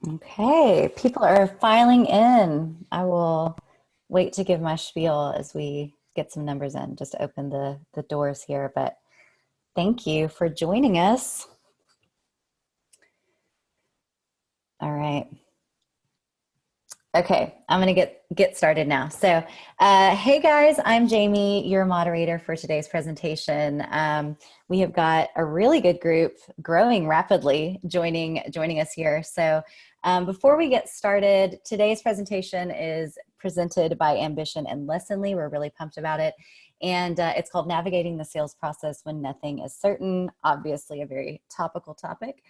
Okay, people are filing in. I will wait to give my spiel as we get some numbers in, just to open the doors here. But thank you for joining us. All right. Okay, I'm going to get started now. So, hey guys, I'm Jamie, your moderator for today's presentation. We have got a really good group growing rapidly joining us here. So, before we get started, today's presentation is presented by Ambition and Lessonly. We're really pumped about it. And it's called Navigating the Sales Process When Nothing is Certain, obviously a very topical topic.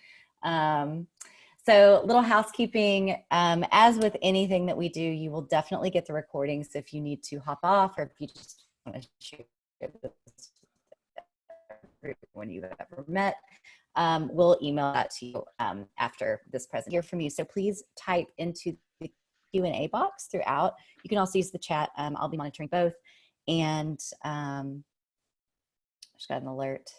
So little housekeeping, as with anything that we do, you will definitely get the recordings if you need to hop off or if you just want to share this when you've ever met. We'll email that to you after this presentation. Hear from you. So please type into the Q&A box throughout. You can also use the chat. I'll be monitoring both. And I just got an alert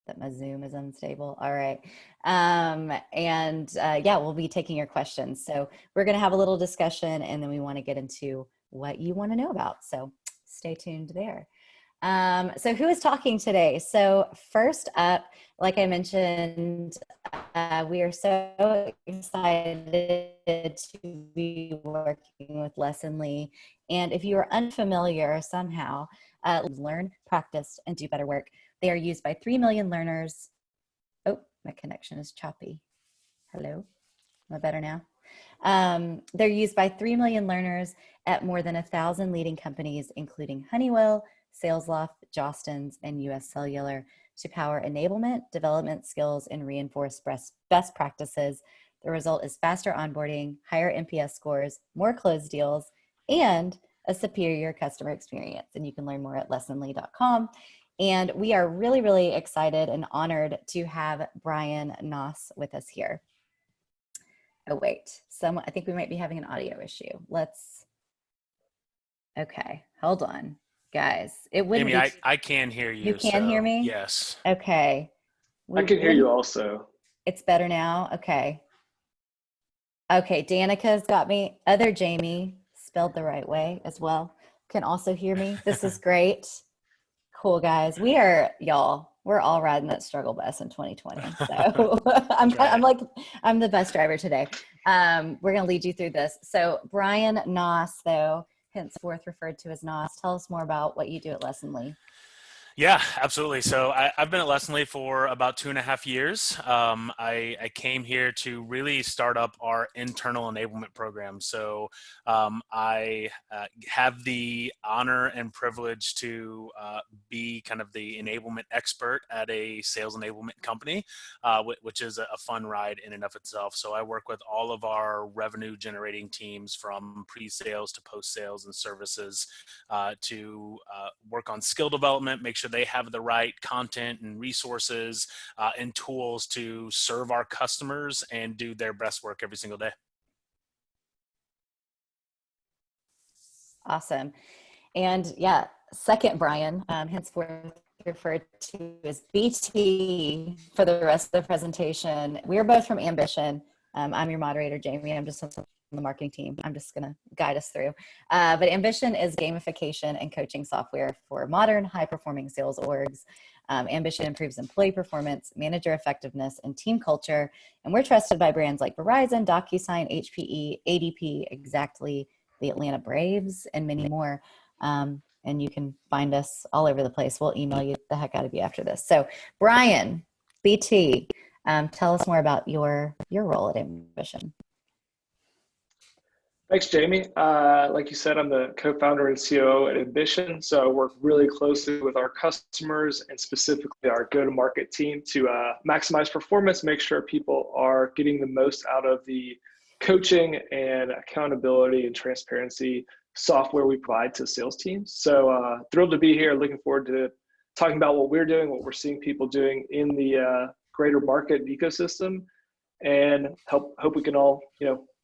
that my Zoom is unstable. All right. Yeah, we'll be taking your questions. So we're going to have a little discussion and then we want to get into what you want to know about. So stay tuned there. So who is talking today? So first up, like I mentioned, we are so excited to be working with Lessonly. And if you are unfamiliar somehow, learn, practice, and do better work. They are used by 3 million learners. Oh, my connection is choppy. Hello, am I better now? They're used by 3 million learners at more than 1,000 leading companies, including Honeywell, Salesloft, Jostens, and US Cellular, to power enablement, development skills, and reinforce best practices. The result is faster onboarding, higher NPS scores, more closed deals, and a superior customer experience. And you can learn more at lessonly.com. And we are really, really excited and honored to have Bryan Naas with us here. Oh, wait, I think we might be having an audio issue. Okay, hold on, guys. It wouldn't Jamie, be. I can hear you. You can hear me? Yes. Okay. I can hear you also. It's better now? Okay. Okay, Danica's got me. Other Jamie, spelled the right way as well, can also hear me. This is great. Cool, guys. We're all riding that struggle bus in 2020. So I'm the bus driver today. We're going to lead you through this. So Bryan Naas, though, henceforth referred to as Naas, tell us more about what you do at Lessonly. Yeah, absolutely. So I've been at Lessonly for about 2.5 years. I came here to really start up our internal enablement program. So I have the honor and privilege to be kind of the enablement expert at a sales enablement company, which is a fun ride in and of itself. So I work with all of our revenue generating teams from pre-sales to post-sales and services to work on skill development, make sure they have the right content and resources and tools to serve our customers and do their best work every single day. Awesome. And yeah, second Bryan, henceforth referred to as BT for the rest of the presentation. We are both from Ambition. I'm your moderator, Jamie. I'm just on the marketing team. I'm just going to guide us through. But Ambition is gamification and coaching software for modern, high-performing sales orgs. Ambition improves employee performance, manager effectiveness, and team culture. And we're trusted by brands like Verizon, DocuSign, HPE, ADP, Exactly, the Atlanta Braves, and many more. And you can find us all over the place. We'll email you the heck out of you after this. So Bryan, BT, tell us more about your role at Ambition. Thanks, Jamie. Like you said, I'm the co-founder and COO at Ambition. So I work really closely with our customers and specifically our go-to-market team to maximize performance, make sure people are getting the most out of the coaching and accountability and transparency software we provide to sales teams. So thrilled to be here. Looking forward to talking about what we're doing, what we're seeing people doing in the greater market ecosystem, and hope we can all,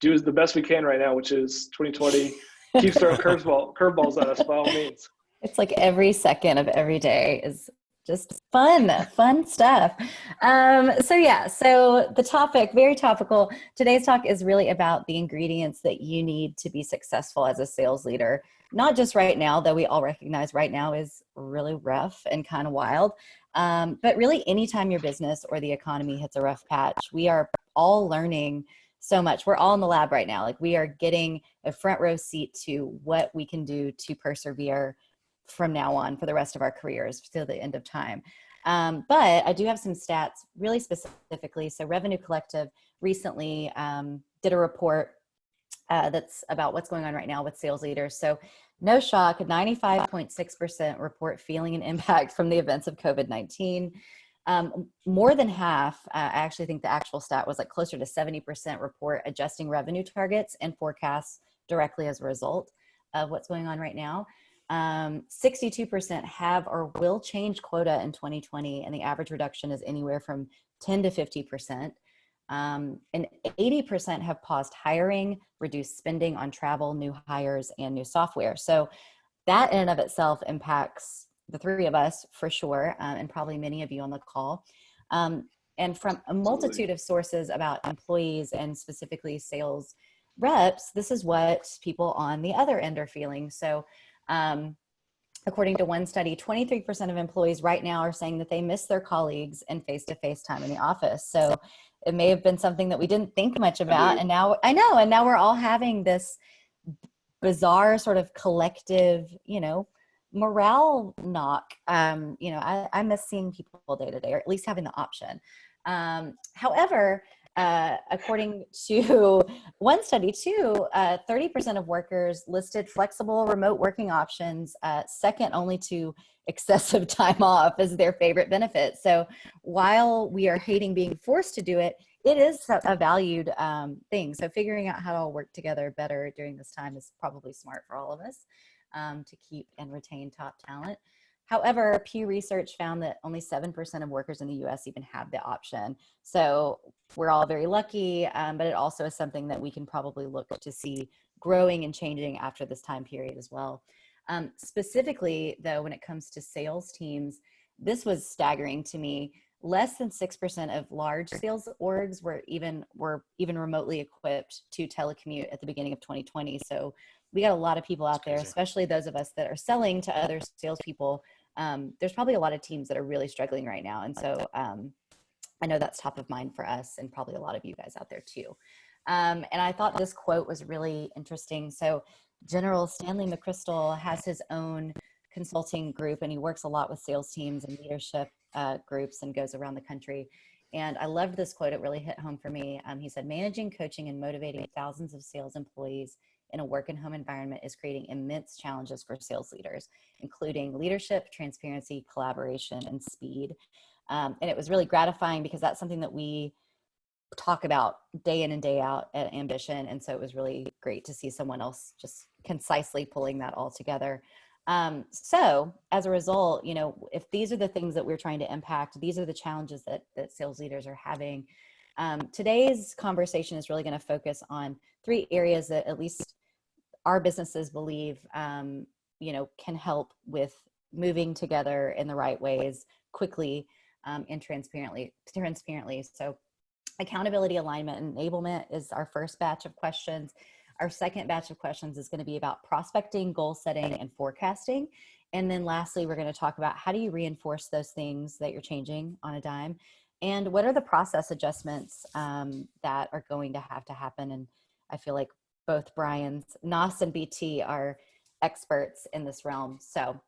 do the best we can right now, which is 2020 keeps throwing curveballs at us by all means. It's like every second of every day is just fun stuff. So yeah, so the topic, very topical. Today's talk is really about the ingredients that you need to be successful as a sales leader. Not just right now, though we all recognize right now is really rough and kind of wild. But really anytime your business or the economy hits a rough patch, we are all learning so much. We're all in the lab right now. Like we are getting a front row seat to what we can do to persevere from now on for the rest of our careers till the end of time. But I do have some stats really specifically. So Revenue Collective recently did a report that's about what's going on right now with sales leaders. So no shock, 95.6% report feeling an impact from the events of COVID-19. More than half, I actually think the actual stat was like closer to 70% report adjusting revenue targets and forecasts directly as a result of what's going on right now. 62% have or will change quota in 2020, and the average reduction is anywhere from 10 to 50%. And 80% have paused hiring, reduced spending on travel, new hires, and new software. So that in and of itself impacts the three of us for sure, and probably many of you on the call. And from a multitude of sources about employees and specifically sales reps, this is what people on the other end are feeling. So according to one study, 23% of employees right now are saying that they miss their colleagues and face-to-face time in the office. So it may have been something that we didn't think much about. And now and now we're all having this bizarre sort of collective, morale knock. I miss seeing people day to day, or at least having the option. However, according to one study too, 30% of workers listed flexible remote working options, second only to excessive time off as their favorite benefit. So while we are hating being forced to do it, it is a valued thing. So figuring out how to all work together better during this time is probably smart for all of us to keep and retain top talent. However, Pew Research found that only 7% of workers in the US even have the option. So we're all very lucky, but it also is something that we can probably look to see growing and changing after this time period as well. Specifically, though, when it comes to sales teams, this was staggering to me. Less than 6% of large sales orgs were even remotely equipped to telecommute at the beginning of 2020. So we got a lot of people out there, especially those of us that are selling to other salespeople. There's probably a lot of teams that are really struggling right now. And so I know that's top of mind for us and probably a lot of you guys out there too. And I thought this quote was really interesting. So General Stanley McChrystal has his own consulting group, and he works a lot with sales teams and leadership groups and goes around the country. And I loved this quote. It really hit home for me. He said, managing, coaching, and motivating thousands of sales employees in a work and home environment is creating immense challenges for sales leaders, including leadership, transparency, collaboration, and speed. And it was really gratifying because that's something that we talk about day in and day out at Ambition. And so it was really great to see someone else just concisely pulling that all together. So as a result, if these are the things that we're trying to impact, these are the challenges that sales leaders are having. Today's conversation is really going to focus on 3 areas that at least our businesses believe, can help with moving together in the right ways quickly and transparently. So accountability, alignment, and enablement is our first batch of questions. Our second batch of questions is going to be about prospecting, goal setting, and forecasting. And then lastly, we're going to talk about how do you reinforce those things that you're changing on a dime, and what are the process adjustments that are going to have to happen. And I feel like both Bryan Naas and BT are experts in this realm. So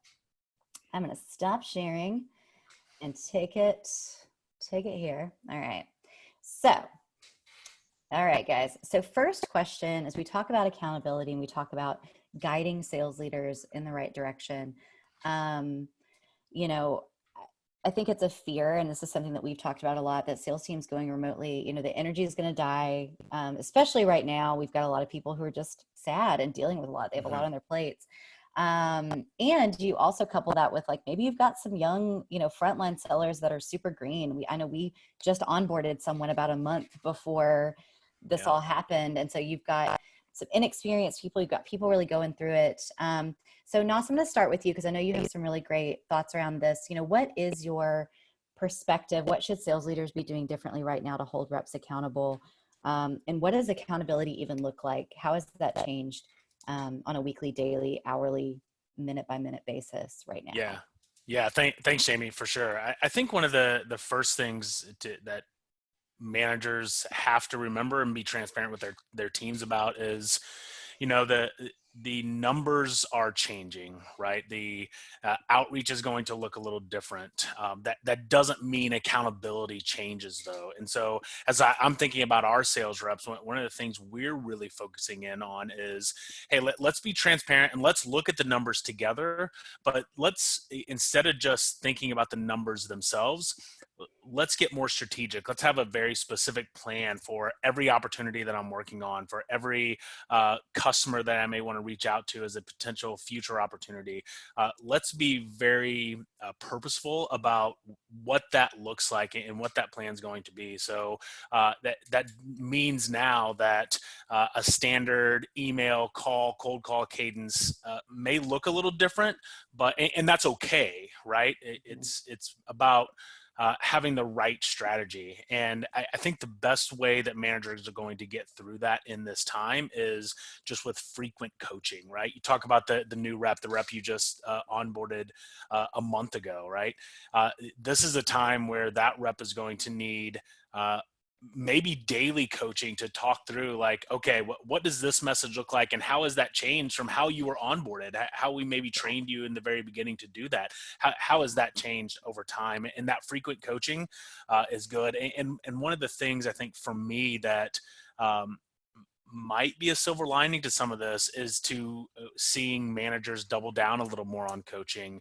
I'm going to stop sharing and take it here. All right. So, all right, guys. So first question, as we talk about accountability and we talk about guiding sales leaders in the right direction, I think it's a fear, and this is something that we've talked about a lot, that sales teams going remotely, the energy is going to die, especially right now. We've got a lot of people who are just sad and dealing with a lot. They have a lot on their plates. And you also couple that with maybe you've got some young, frontline sellers that are super green. I know we just onboarded someone about a month before this all happened. And so you've got some inexperienced people. You've got people really going through it. So Naas, I'm going to start with you because I know you have some really great thoughts around this. You know, what is your perspective? What should sales leaders be doing differently right now to hold reps accountable? And what does accountability even look like? How has that changed on a weekly, daily, hourly, minute by minute basis right now? Yeah. Thanks, Jamie, for sure. I think one of the first things that managers have to remember and be transparent with their teams about is, you know, the numbers are changing, right? The outreach is going to look a little different. That doesn't mean accountability changes, though. And so as I'm thinking about our sales reps, one of the things we're really focusing in on is, hey, let's be transparent and let's look at the numbers together. But let's, instead of just thinking about the numbers themselves, let's get more strategic. Let's have a very specific plan for every opportunity that I'm working on, for every customer that I may want to reach out to as a potential future opportunity. Let's be very purposeful about what that looks like and what that plan is going to be. So that means now that a standard email call, cold call cadence may look a little different, but and that's okay, right? It's about having the right strategy. And I think the best way that managers are going to get through that in this time is just with frequent coaching, right? You talk about the new rep, the rep you just onboarded a month ago, right? This is a time where that rep is going to need maybe daily coaching to talk through, like, okay, what does this message look like, and how has that changed from how you were onboarded, how we maybe trained you in the very beginning to do that, how has that changed over time? And that frequent coaching is good. And one of the things I think for me that might be a silver lining to some of this is to seeing managers double down a little more on coaching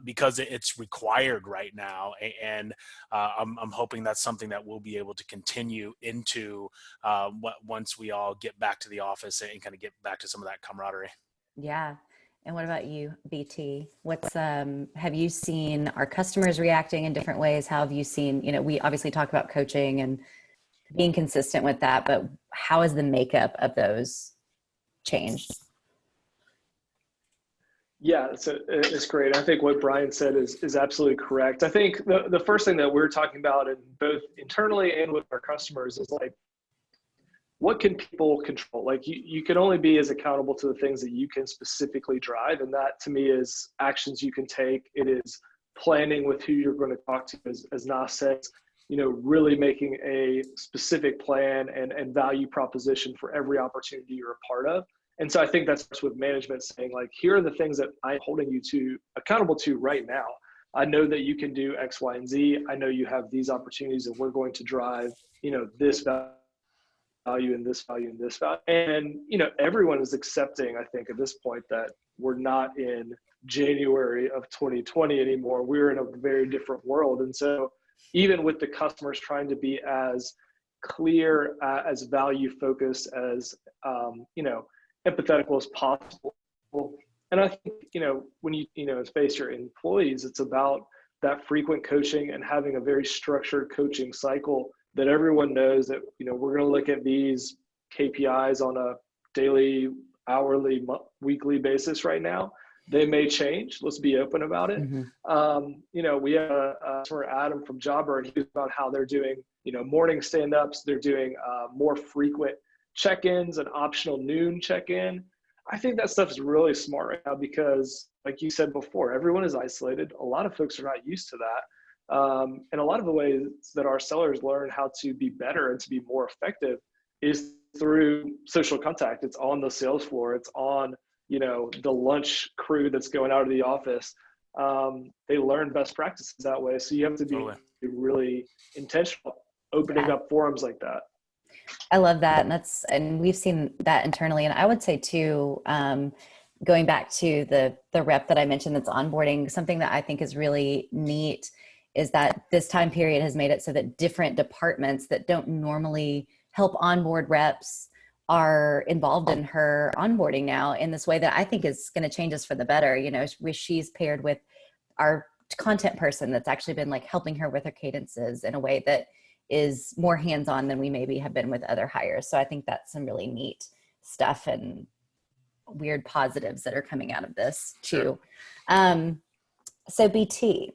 because it's required right now. And I'm hoping that's something that we'll be able to continue into once we all get back to the office and kind of get back to some of that camaraderie. Yeah. And what about you, BT? What's have you seen our customers reacting in different ways? How have you seen, you know, we obviously talk about coaching and being consistent with that, but how has the makeup of those changed? Yeah, it's great. I think what Bryan said is absolutely correct. I think the first thing that we're talking about, in both internally and with our customers, is like, what can people control? Like you can only be as accountable to the things that you can specifically drive. And that to me is actions you can take. It is planning with who you're going to talk to, as Naas says, you know, really making a specific plan and value proposition for every opportunity you're a part of. And so I think that's with management saying, like, here are the things that I'm holding you to accountable to right now. I know that you can do X, Y, and Z. I know you have these opportunities, and we're going to drive, you know, this value and this value and this value. And, you know, everyone is accepting, I think, at this point that we're not in January of 2020 anymore. We're in a very different world. And so even with the customers trying to be as clear, as value focused, as, you know, empathetical as possible. And I think, you know, when you face your employees, it's about that frequent coaching and having a very structured coaching cycle that everyone knows that, you know, we're going to look at these KPIs on a daily, hourly, weekly basis right now. They may change. Let's be open about it. Mm-hmm. You know, we have a customer, Adam from Jobber, and he was about how they're doing, you know, morning stand-ups. They're doing more frequent check-ins, an optional noon check-in. I think that stuff is really smart right now because, like you said before, everyone is isolated. A lot of folks are not used to that. And a lot of the ways that our sellers learn how to be better and to be more effective is through social contact. It's on the sales floor. It's on, you know, the lunch crew that's going out of the office. They learn best practices that way. So you have to be really intentional opening up forums like that. I love that. And we've seen that internally. And I would say too, going back to the rep that I mentioned that's onboarding, something that I think is really neat is that this time period has made it so that different departments that don't normally help onboard reps are involved in her onboarding now in this way that I think is going to change us for the better. You know, she's paired with our content person that's actually been like helping her with her cadences in a way that is more hands-on than we maybe have been with other hires. So I think that's some really neat stuff and weird positives that are coming out of this too. Sure. So BT,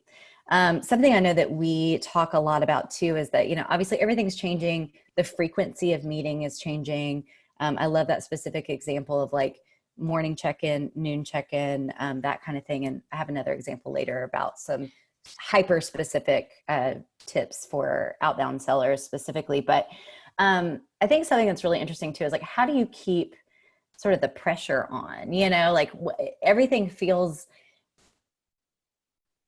something I know that we talk a lot about too is that, obviously everything's changing. The frequency of meeting is changing. I love that specific example of like morning check-in, noon check-in, that kind of thing. And I have another example later about some hyper specific tips for outbound sellers specifically. But I think something that's really interesting too is like, how do you keep sort of the pressure on, like everything feels,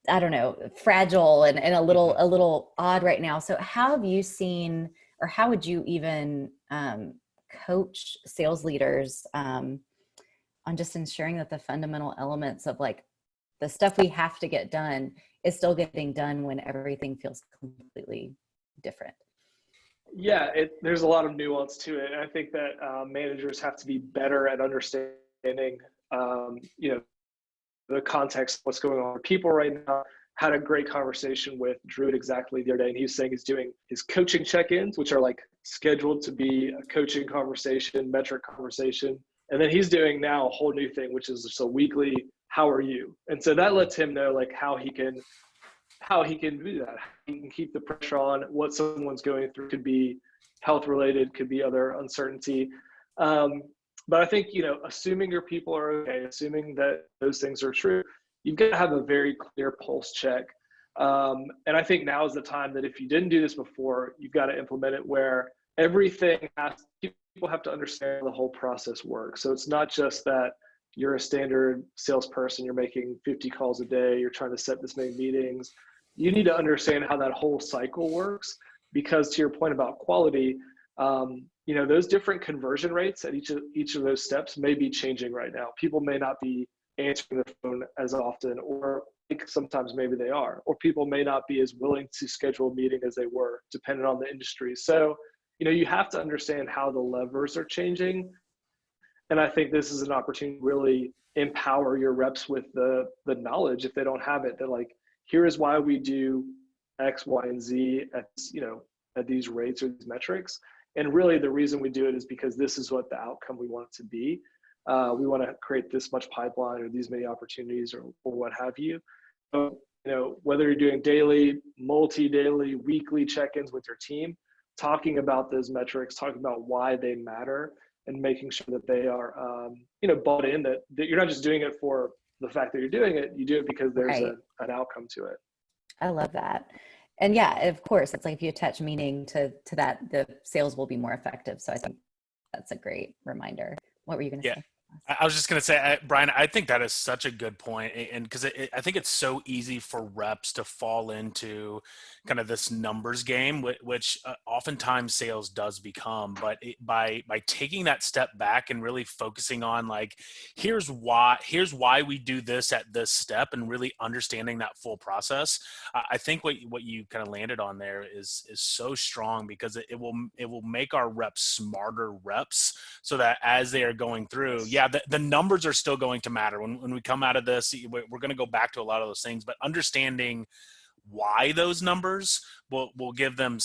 I don't know, fragile and a little odd right now. So how have you seen, or how would you even coach sales leaders on just ensuring that the fundamental elements of like the stuff we have to get done is still getting done when everything feels completely different? Yeah, there's a lot of nuance to it. And I think that managers have to be better at understanding, the context of what's going on with people right now. Had a great conversation with Drew exactly the other day, and he was saying he's doing his coaching check-ins, which are like scheduled to be a coaching conversation, metric conversation. And then he's doing now a whole new thing, which is just a weekly, how are you? And so that lets him know like how he can do that. He can keep the pressure on what someone's going through. Could be health related, could be other uncertainty. But I think, assuming your people are okay, assuming that those things are true, you've got to have a very clear pulse check. And I think now is the time that if you didn't do this before, you've got to implement it where people have to understand how the whole process works. So it's not just that you're a standard salesperson, you're making 50 calls a day, you're trying to set this many meetings. You need to understand how that whole cycle works, because to your point about quality, those different conversion rates at each of those steps may be changing right now. People may not be answering the phone as often, or sometimes maybe they are, or people may not be as willing to schedule a meeting as they were, depending on the industry. So, you have to understand how the levers are changing. And I think this is an opportunity to really empower your reps with the knowledge, if they don't have it, that like, here is why we do X, Y, and Z at these rates or these metrics. And really the reason we do it is because this is what the outcome we want it to be. We want to create this much pipeline or these many opportunities or what have you. So, whether you're doing daily, multi-daily, weekly check-ins with your team, talking about those metrics, talking about why they matter, and making sure that they are, bought in, that you're not just doing it for the fact that you're doing it, you do it because there's an outcome to it. I love that. And yeah, of course, it's like if you attach meaning to that, the sales will be more effective. So I think that's a great reminder. What were you going to say? I was just going to say, Bryan, I think that is such a good point. And because I think it's so easy for reps to fall into kind of this numbers game, which oftentimes sales does become. But by taking that step back and really focusing on like, here's why we do this at this step, and really understanding that full process. I think what you kind of landed on there is so strong, because it will make our reps smarter reps, so that as they are going through, the numbers are still going to matter. When we come out of this, we're going to go back to a lot of those things, but understanding why those numbers will give them,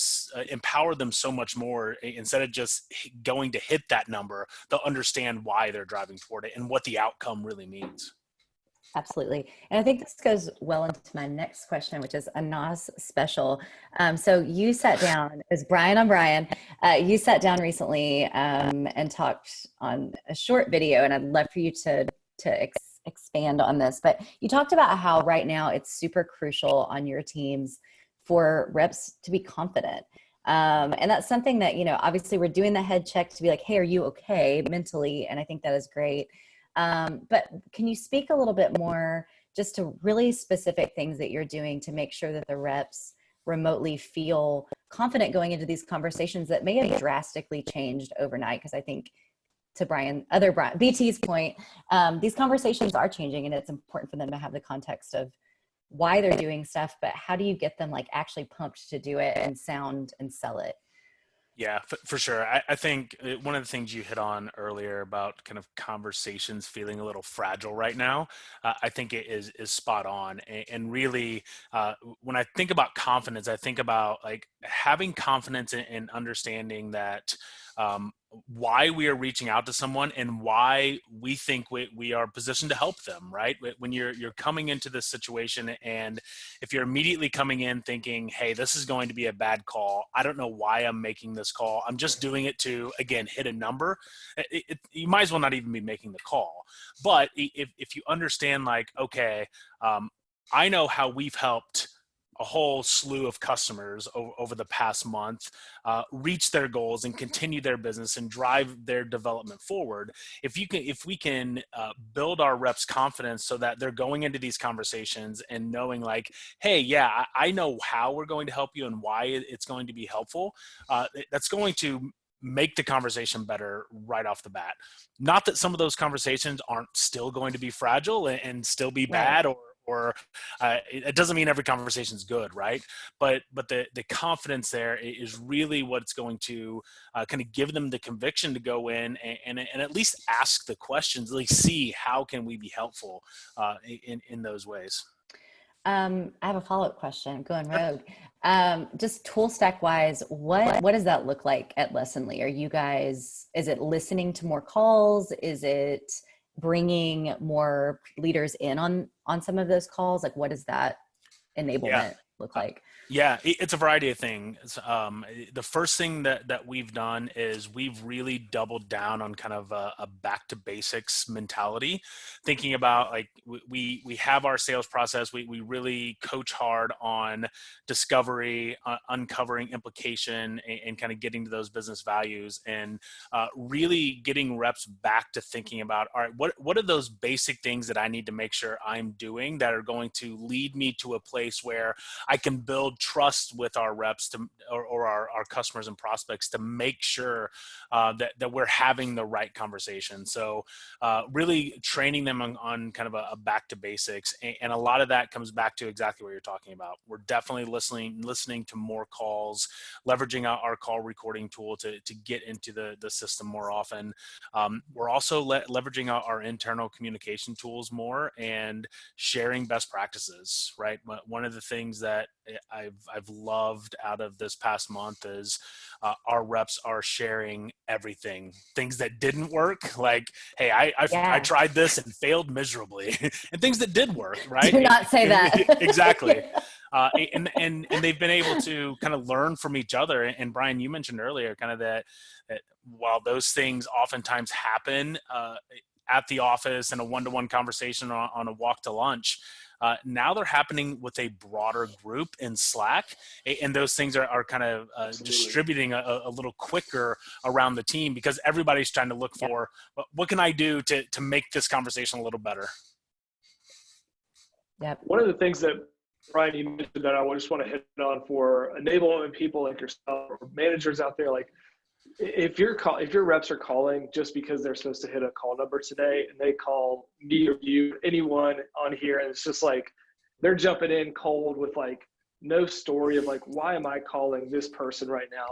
empower them so much more. Instead of just going to hit that number, they'll understand why they're driving toward it and what the outcome really means. Absolutely. And I think this goes well into my next question, which is a Naas special. So you sat down, as Bryan on Bryan, you sat down recently and talked on a short video, and I'd love for you to expand on this. But you talked about how right now it's super crucial on your teams for reps to be confident. And that's something that, obviously we're doing the head check to be like, hey, are you okay mentally? And I think that is great. But can you speak a little bit more just to really specific things that you're doing to make sure that the reps remotely feel confident going into these conversations that may have drastically changed overnight? Because I think, to BT's point, these conversations are changing, and it's important for them to have the context of why they're doing stuff, but how do you get them like actually pumped to do it and sound and sell it? Yeah, for sure. I think one of the things you hit on earlier about kind of conversations feeling a little fragile right now, I think it is spot on. And really, when I think about confidence, I think about like having confidence in understanding that why we are reaching out to someone and why we think we are positioned to help them, right? When you're coming into this situation, and if you're immediately coming in thinking, hey, this is going to be a bad call, I don't know why I'm making this call, I'm just doing it to, again, hit a number, you might as well not even be making the call. But if you understand, like, okay, I know how we've helped a whole slew of customers over the past month reach their goals and continue their business and drive their development forward. If we can build our reps' confidence so that they're going into these conversations and knowing, like, hey, yeah, I know how we're going to help you and why it's going to be helpful, that's going to make the conversation better right off the bat. Not that some of those conversations aren't still going to be fragile and still be bad, Right. or it doesn't mean every conversation is good, right? But the confidence there is really what's going to kind of give them the conviction to go in and at least ask the questions, at least see how can we be helpful in those ways. I have a follow-up question, going rogue. Just tool stack wise, what does that look like at Lessonly? Are you guys, is it listening to more calls? Is it bringing more leaders in on some of those calls? Like, what does that enablement look like? Yeah, it's a variety of things. The first thing that we've done is we've really doubled down on kind of a back to basics mentality, thinking about, like, we have our sales process. We really coach hard on discovery, uncovering implication, and kind of getting to those business values, and really getting reps back to thinking about, all right, what are those basic things that I need to make sure I'm doing that are going to lead me to a place where I can build trust with our reps or our customers and prospects to make sure that we're having the right conversation. So really training them on kind of a back to basics. And a lot of that comes back to exactly what you're talking about. We're definitely listening to more calls, leveraging our call recording tool to get into the system more often. We're also leveraging our internal communication tools more and sharing best practices, right? One of the things that I've loved out of this past month is our reps are sharing everything. Things that didn't work, like, hey, I tried this and failed miserably, and things that did work, right? Do not say that. Exactly. And they've been able to kind of learn from each other. And Bryan, you mentioned earlier kind of that while those things oftentimes happen at the office in a one-to-one conversation on a walk to lunch, now they're happening with a broader group in Slack, and those things are kind of distributing a little quicker around the team, because everybody's trying to look for what can I do to make this conversation a little better. Yep. One of the things that, Bryan, you mentioned that I just want to hit on for enablement people like yourself or managers out there, like, if your reps are calling just because they're supposed to hit a call number today, and they call me or you, anyone on here, and it's just like they're jumping in cold with like no story of like, why am I calling this person right now?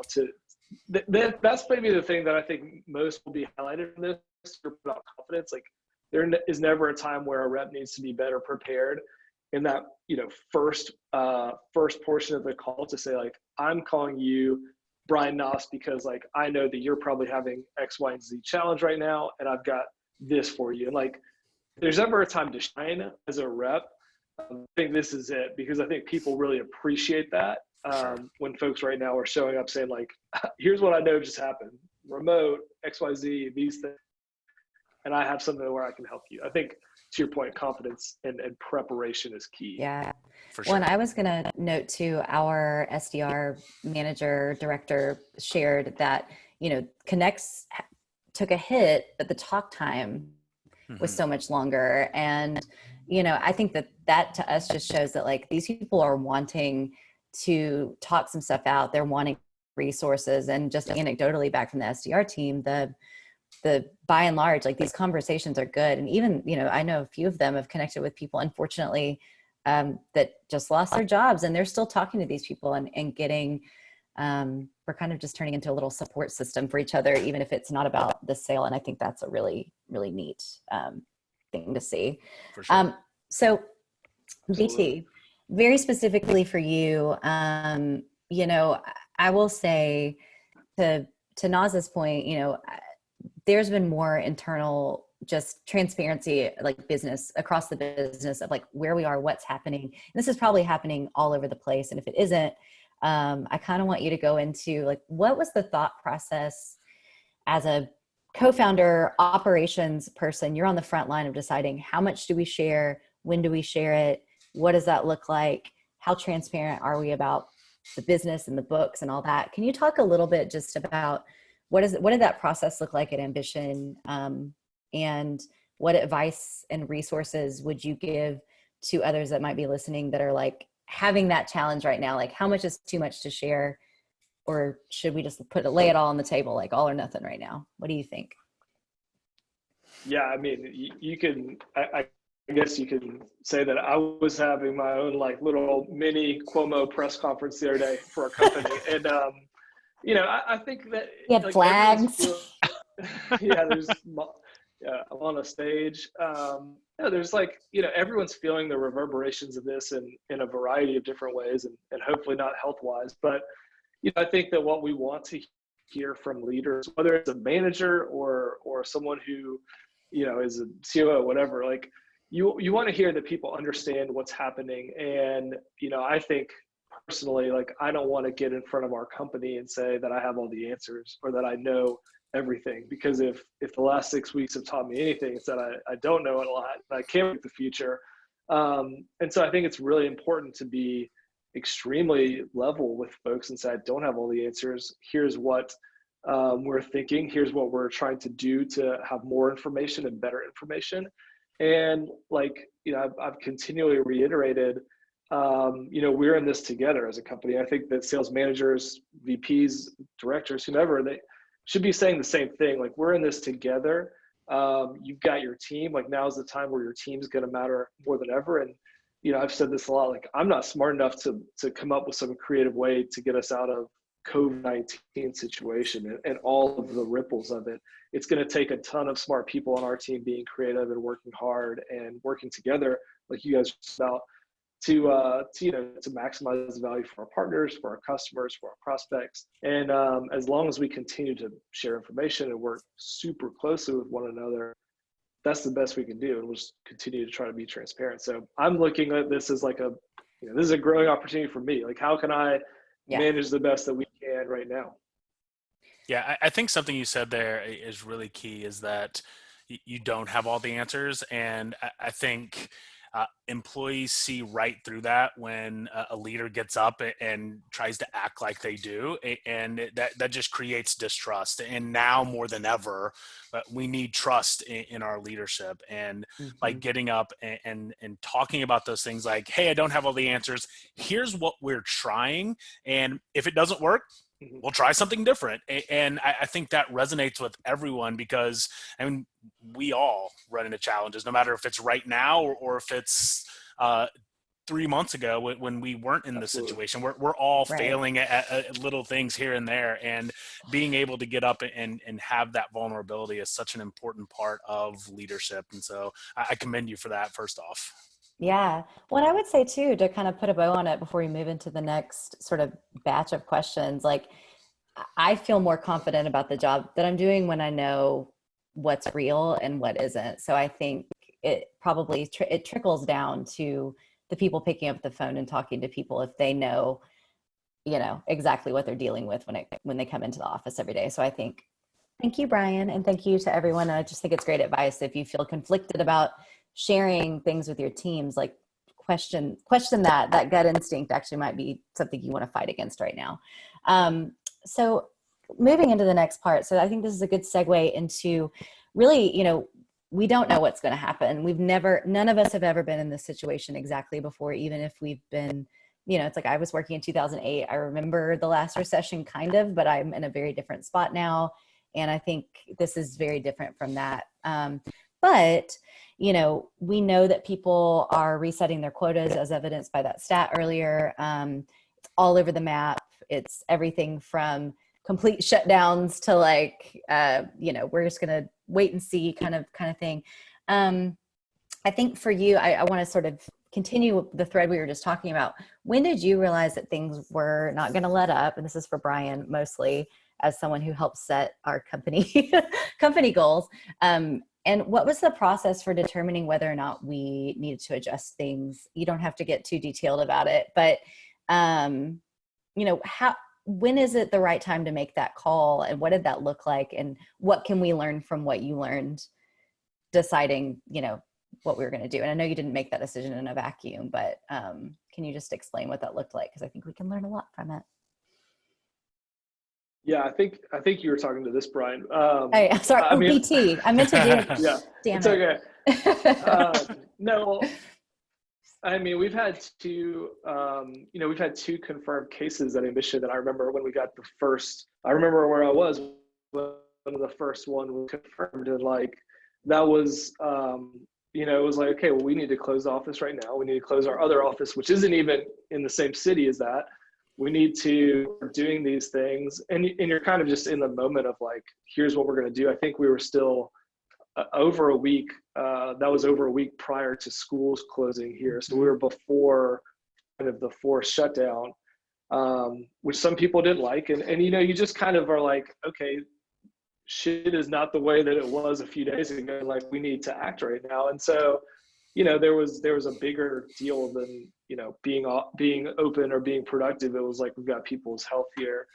That's maybe the thing that I think most will be highlighted in this about confidence. Like, there is never a time where a rep needs to be better prepared in that, first portion of the call to say, like, I'm calling you, Bryan Naas, because like I know that you're probably having X, Y, and Z challenge right now, and I've got this for you. And like, if there's ever a time to shine as a rep, I think this is it, because I think people really appreciate that when folks right now are showing up saying, like, here's what I know just happened, remote, X, Y, Z, these things, and I have something where I can help you. I think, to your point, confidence and preparation is key. Yeah. For sure. Well, and I was going to note too, our SDR manager director shared that, Connects took a hit, but the talk time was so much longer. And, I think that to us just shows that, like, these people are wanting to talk some stuff out. They're wanting resources. And just anecdotally back from the SDR team, the by and large, like, these conversations are good. And even, I know a few of them have connected with people, unfortunately, that just lost their jobs, and they're still talking to these people and getting, we're kind of just turning into a little support system for each other, even if it's not about the sale. And I think that's a really, really neat thing to see. For sure. So BT, very specifically for you, I will say to to Naz's point, there's been more internal just transparency, like business across the business of like where we are, what's happening. And this is probably happening all over the place. And if it isn't, I kind of want you to go into like, what was the thought process as a co-founder, operations person? You're on the front line of deciding how much do we share? When do we share it? What does that look like? How transparent are we about the business and the books and all that? Can you talk a little bit just about what did that process look like at Ambition? And what advice and resources would you give to others that might be listening that are like having that challenge right now? Like, how much is too much to share? Or should we just lay it all on the table, like all or nothing right now? What do you think? Yeah, I mean, you can, I guess you can say that I was having my own like little mini Cuomo press conference the other day for our company. And, I think that you had like, flags. yeah, I'm on a stage. There's like, everyone's feeling the reverberations of this in a variety of different ways and hopefully not health-wise. But, I think that what we want to hear from leaders, whether it's a manager or someone who, is a COO, whatever, like you want to hear that people understand what's happening. And, I think personally, like, I don't want to get in front of our company and say that I have all the answers or that I know everything, because if the last 6 weeks have taught me anything, it's that I don't know it a lot, and I can't predict the future. And so I think it's really important to be extremely level with folks and say, I don't have all the answers. Here's what we're thinking. Here's what we're trying to do to have more information and better information. And like, I've continually reiterated, we're in this together as a company. I think that sales managers, VPs, directors, whomever, they should be saying the same thing. Like, we're in this together. You've got your team. Like, now's the time where your team's going to matter more than ever. And, I've said this a lot, like, I'm not smart enough to come up with some creative way to get us out of COVID-19 situation and all of the ripples of it. It's going to take a ton of smart people on our team being creative and working hard and working together, like you guys about, to maximize the value for our partners, for our customers, for our prospects. And as long as we continue to share information and work super closely with one another, that's the best we can do. And we'll just continue to try to be transparent. So I'm looking at this as like this is a growing opportunity for me. Like, how can I manage the best that we can right now? Yeah, I think something you said there is really key, is that you don't have all the answers. And I think employees see right through that when a leader gets up and tries to act like they do, and that just creates distrust. And now more than ever, we need trust in our leadership. And like getting up and talking about those things, like, hey, I don't have all the answers. Here's what we're trying, and if it doesn't work, we'll try something different. And I think that resonates with everyone, because we all run into challenges, no matter if it's right now or if it's 3 months ago when we weren't in this situation. We're all failing at little things here and there, and being able to get up and have that vulnerability is such an important part of leadership. And so I commend you for that, first off. Yeah. Well, I would say too, to kind of put a bow on it before we move into the next sort of batch of questions, like, I feel more confident about the job that I'm doing when I know what's real and what isn't. So I think it probably, it trickles down to the people picking up the phone and talking to people if they know, exactly what they're dealing with when they come into the office every day. So I think, thank you, Bryan, and thank you to everyone. And I just think it's great advice. If you feel conflicted about sharing things with your teams, like question that gut instinct actually might be something you want to fight against right now. So moving into the next part. So I think this is a good segue into really, we don't know what's going to happen. None of us have ever been in this situation exactly before, even if we've been, it's like, I was working in 2008. I remember the last recession kind of, but I'm in a very different spot now. And I think this is very different from that. But, we know that people are resetting their quotas, as evidenced by that stat earlier. It's all over the map. It's everything from complete shutdowns to like, we're just going to wait and see kind of thing. I think for you, I want to sort of continue the thread we were just talking about. When did you realize that things were not going to let up? And this is for Bryan mostly. as someone who helps set our company company goals. And what was the process for determining whether or not we needed to adjust things? You don't have to get too detailed about it, but when is it the right time to make that call, and what did that look like, and what can we learn from what you learned deciding, what we were going to do? And I know you didn't make that decision in a vacuum, but can you just explain what that looked like? Because I think we can learn a lot from it. Yeah, I think you were talking to this, Bryan. Hey, sorry, BT. I meant to do it. Yeah, Damn it's it. Okay. No, I mean, we've had two confirmed cases at admission that I remember when we got the first. I remember where I was when the first one was confirmed, and that was, it was like, okay, well, we need to close the office right now. We need to close our other office, which isn't even in the same city as that. We need to doing these things, and you're kind of just in the moment of here's what we're going to do. I think we were still over a week. That was over a week prior to schools closing here. So we were before kind of the forced shutdown, which some people didn't like. And you just kind of are like, okay, shit is not the way that it was a few days ago. We need to act right now. And so, there was a bigger deal than, being open or being productive. It was we've got people's health here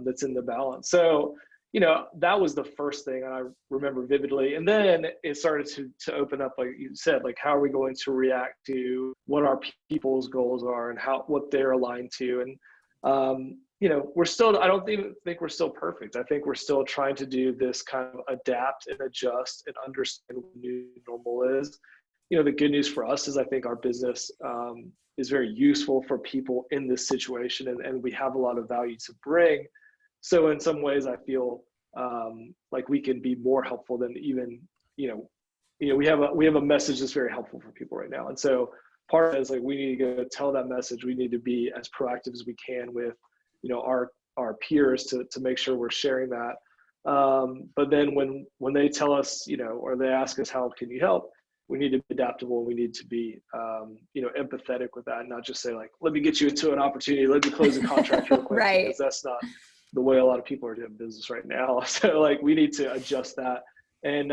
that's in the balance. So, that was the first thing I remember vividly. And then it started to open up, like you said, how are we going to react to what our people's goals are and what they're aligned to. And, I don't even think we're still perfect. I think we're still trying to do this kind of adapt and adjust and understand what new normal is. The good news for us is I think our business is very useful for people in this situation, and we have a lot of value to bring. So in some ways, I feel like we can be more helpful than even, we have a message that's very helpful for people right now. And so part of it is we need to go tell that message. We need to be as proactive as we can with, our peers to make sure we're sharing that. But then when they tell us, or they ask us, how can you help? We need to be adaptable. We need to be, empathetic with that, and not just say let me get you into an opportunity. Let me close a contract real quick. Right. Because that's not the way a lot of people are doing business right now. So we need to adjust that. And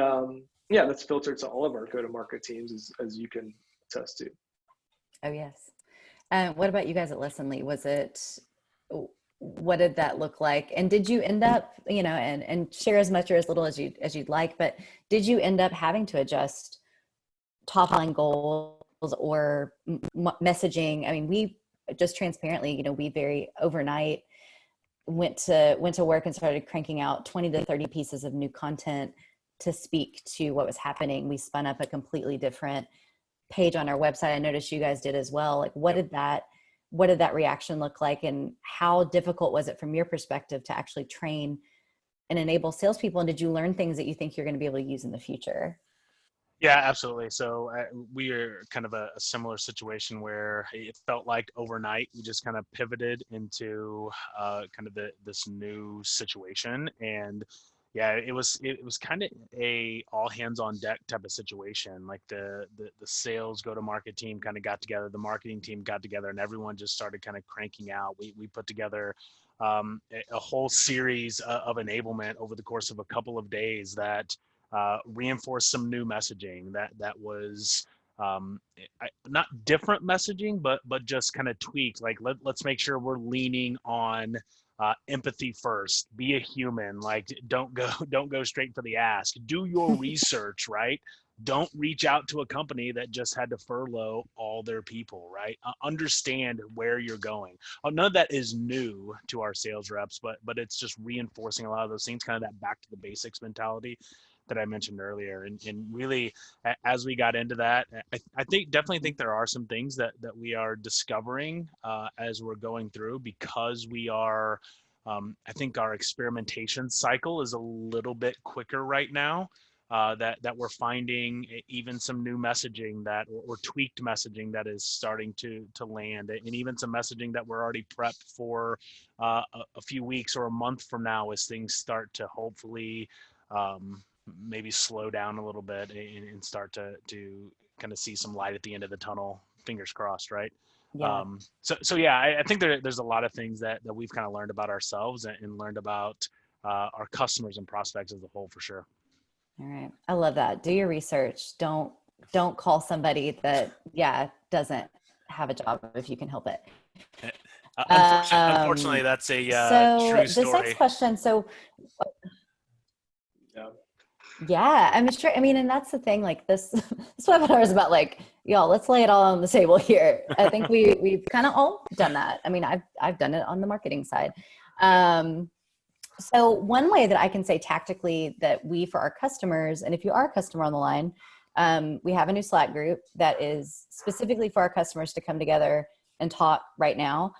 that's filtered to all of our go-to-market teams, as you can attest to. Oh, yes. What about you guys at Lessonly? What did that look like? And did you end up, and share as much or as little as you'd like, but did you end up having to adjust top line goals or messaging? I mean, we just transparently, we very overnight went to work and started cranking out 20 to 30 pieces of new content to speak to what was happening. We spun up a completely different page on our website. I noticed you guys did as well. What did that reaction look like, and how difficult was it from your perspective to actually train and enable salespeople? And did you learn things that you think you're going to be able to use in the future? Yeah, absolutely. So we are kind of a similar situation where it felt like overnight we just kind of pivoted into kind of this new situation. And yeah, it was kind of a all hands on deck type of situation. The sales go-to-market team kind of got together, the marketing team got together, and everyone just started kind of cranking out. We put together a whole series of enablement over the course of a couple of days that reinforce some new messaging that was not different messaging, but just kind of tweaked. Let's make sure we're leaning on empathy first. Be a human. Don't go straight for the ask. Do your research, right? Don't reach out to a company that just had to furlough all their people, right? Understand where you're going. None of that is new to our sales reps, but it's just reinforcing a lot of those things, kind of that back to the basics mentality that I mentioned earlier. And really, as we got into that, I definitely think there are some things that we are discovering as we're going through, because we are, I think our experimentation cycle is a little bit quicker right now. That we're finding even some new messaging or tweaked messaging that is starting to land, and even some messaging that we're already prepped for a few weeks or a month from now, as things start to hopefully maybe slow down a little bit and start to kind of see some light at the end of the tunnel. Fingers crossed, right? Yeah. So yeah, I think there's a lot of things that we've kind of learned about ourselves and learned about our customers and prospects as a whole, for sure. All right. I love that. Do your research. Don't call somebody that, doesn't have a job if you can help it. Unfortunately, that's a So true this next story. question, so Yeah. yeah, I'm sure. I mean, and that's the thing, like this webinar is about like, y'all, let's lay it all on the table here. I think we've kind of all done that. I mean, I've done it on the marketing side. So one way that I can say tactically that we, for our customers, and if you are a customer on the line, we have a new Slack group that is specifically for our customers to come together and talk right now.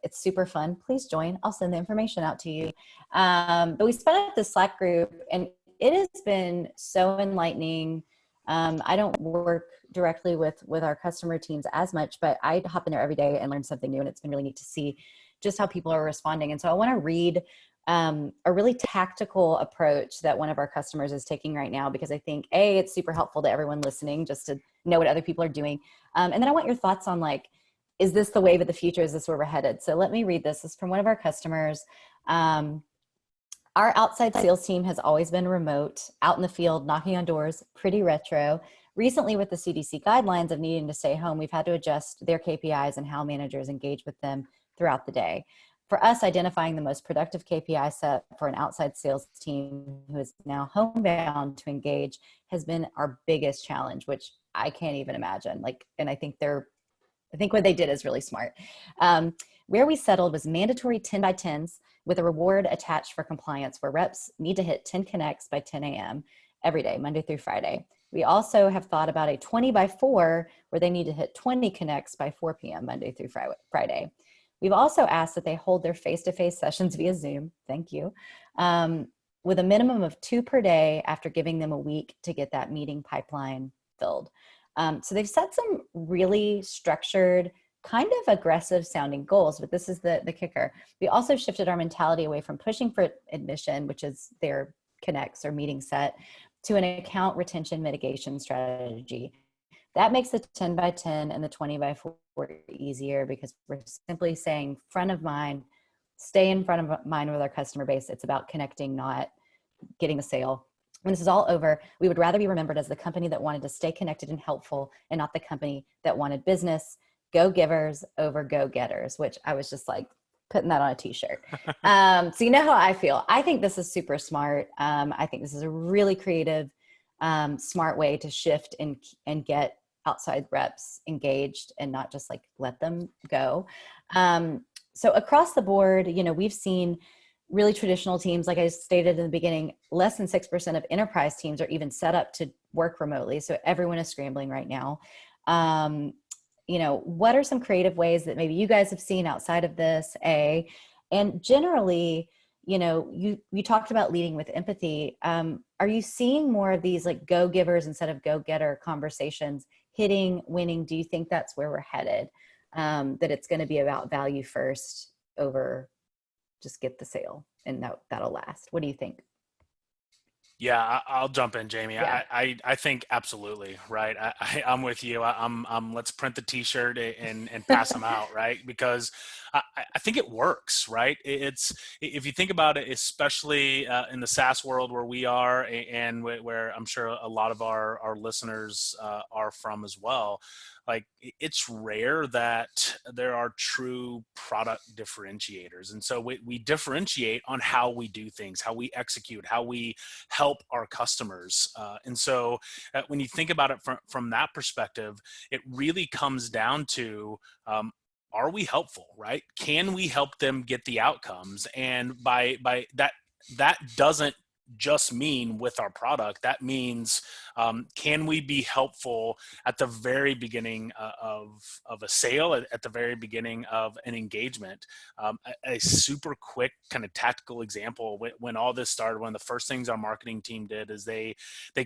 It's super fun. Please join. I'll send the information out to you. But we spun up this Slack group and it has been so enlightening. I don't work directly with our customer teams as much, but I hop in there every day and learn something new. And it's been really neat to see just how people are responding. And so I want to read a really tactical approach that one of our customers is taking right now, because I think it's super helpful to everyone listening just to know what other people are doing. And then I want your thoughts on like, is this the wave of the future? Is this where we're headed? So let me read this. This is from one of our customers. Our outside sales team has always been remote, out in the field, knocking on doors, pretty retro. Recently, with the CDC guidelines of needing to stay home, we've had to adjust their KPIs and how managers engage with them throughout the day. For us, identifying the most productive KPI set for an outside sales team who is now homebound to engage has been our biggest challenge, which I can't even imagine. And I think what they did is really smart. Where we settled was mandatory 10 by 10s with a reward attached for compliance, where reps need to hit 10 connects by 10 a.m. every day, Monday through Friday. We also have thought about a 20 by 4 where they need to hit 20 connects by 4 p.m. Monday through Friday. We've also asked that they hold their face-to-face sessions via Zoom, thank you, with a minimum of 2 per day after giving them a week to get that meeting pipeline filled. So they've set some really structured, kind of aggressive sounding goals, but this is the kicker. We also shifted our mentality away from pushing for admission, which is their connects or meeting set, to an account retention mitigation strategy. That makes the 10 by 10 and the 20 by 4 easier, because we're simply saying front of mind, stay in front of mind with our customer base. It's about connecting, not getting a sale. When this is all over, we would rather be remembered as the company that wanted to stay connected and helpful, and not the company that wanted business. Go givers over go getters, which I was just like putting that on a t-shirt. So you know how I feel. I think this is super smart. I think this is a really creative, smart way to shift and get outside reps engaged and not just like let them go. So across the board, we've seen really traditional teams, like I stated in the beginning, less than 6% of enterprise teams are even set up to work remotely. So everyone is scrambling right now. What are some creative ways that maybe you guys have seen outside of this, and generally, you talked about leading with empathy. Are you seeing more of these like go givers instead of go getter conversations winning? Do you think that's where we're headed? That it's going to be about value first over just get the sale, and that'll last. What do you think? Yeah, I'll jump in, Jamie. Yeah. I think absolutely, right? I'm with you. I'm let's print the t-shirt and pass them out, right? Because I think it works, right? It's, if you think about it, especially in the SaaS world where we are, and where I'm sure a lot of our listeners are from as well, like it's rare that there are true product differentiators. And so we differentiate on how we do things, how we execute, how we help our customers. And so when you think about it from that perspective, it really comes down to, are we helpful, right? Can we help them get the outcomes? And by that doesn't just mean with our product. That means, can we be helpful at the very beginning of a sale, at the very beginning of an engagement? A super quick kind of tactical example, when all this started, one of the first things our marketing team did is they